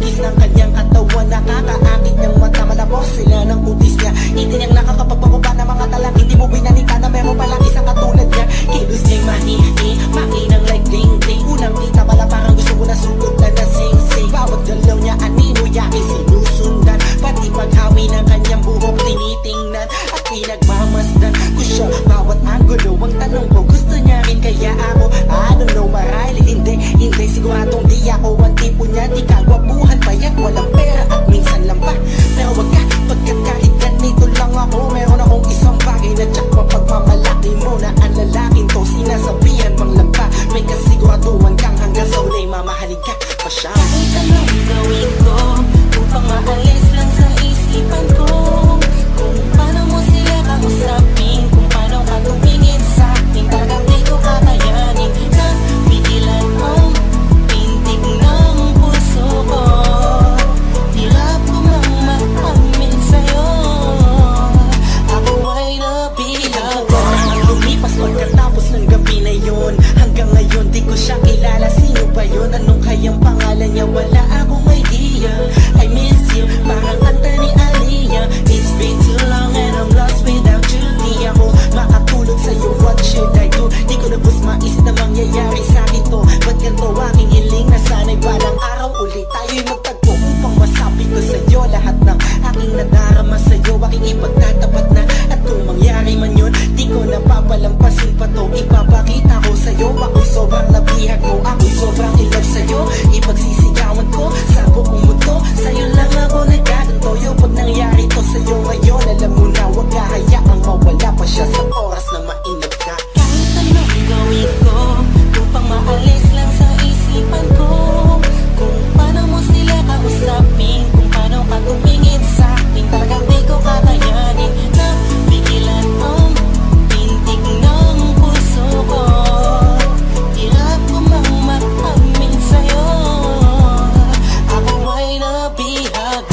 kinis ng kanyang katawan, nakakaakit niyang mata, malabos sila ng kutis niya. Ngiti niyang nakakapagpakuba ng mga talang hindi mo binalita na meron palang isang katulad niya. Kilos niya'y mahihi, makinang like ding-ding. Unang kita pala parang gusto mo na sugot na nasing-sing. Bawat galaw niya anino yakin sinusundan, pati paghawi ng kanyang buhok tinitingnan at pinagmamasdan ko siya bawat anggulo. Ang tanong ko, gusto niya rin kaya ako? I don't know, marahil hindi siguradong di ako ang tipo niya. Di kagwapuhan pa yan, walang pera at minsan lang pa. Pero wag ka, pagkat kahit ganito lang ako, meron akong isang bagay na tsak mapagmamalaki mo na ang lalaking to sinasabihan bang lampa. May kasiguraduhan kang hanggang sa ulay mamahalin ka pa siya. Kahit anong gawin ko upang maalis lang sa isipan ko kung paano mo sila kausapin, kung paano ka tumingin sa akin, talagang di ko kakayanin na pigilan ang pintig ng puso ko. Hirap ko mang maamin sa'yo, ako ay nabihag. Ang lumipas pagkatapos ng gabi na yun, hanggang ngayon di ko siya kilala. Sino ba yun? Anong kayang pangalan niya? Wala akong idea. I miss you, parang kanta ni Aliyah. It's been too long and I'm lost without you. Di ako makatulog sa'yo, what should I do? Di ko na bus maisip na mangyayari sa'kin to. Ba't ganito aking hiling na sana'y balang araw ulit tayo'y magtagpo upang masabi ko sa'yo lahat ng aking nadarama sa'yo. Aking ipagtatapat na at kung mangyari man yun, di ko napapalampasin pa to. Ipapakita ko sa'yo ako'y sobrang nabihag mo, ako'y sobrang in love sa'yo. Ipagsisigawan ko sa buong mundo, sa'yo lang ako nagkagantoyo. Pag nangyari to sa'yo ngayon, alam mo na wag kahayaang mawala pa siya sa oras na mainlove ka. Kahit anong gawin ko upang maalis lang sa isipan ko kung paano mo sila kausapin, kung paano ka tumingin sa akin, talagang di ko kakayanin na pigilan ang pintig ng puso ko. Hirap ko mang maamin sa'yo, ako ay nabihag.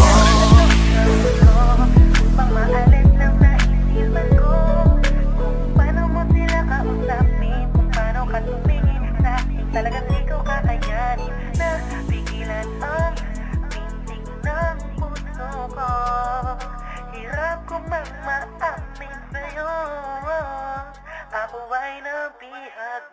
Upang maalis lang sa isipan ko kung paano mo sila kausapin, kung paano ka tumingin sa akin, talagang di ko kakayanin na pigilan ang pintig ng puso ko. Hirap ko mang maamin sa'yo, ako ay nabihag.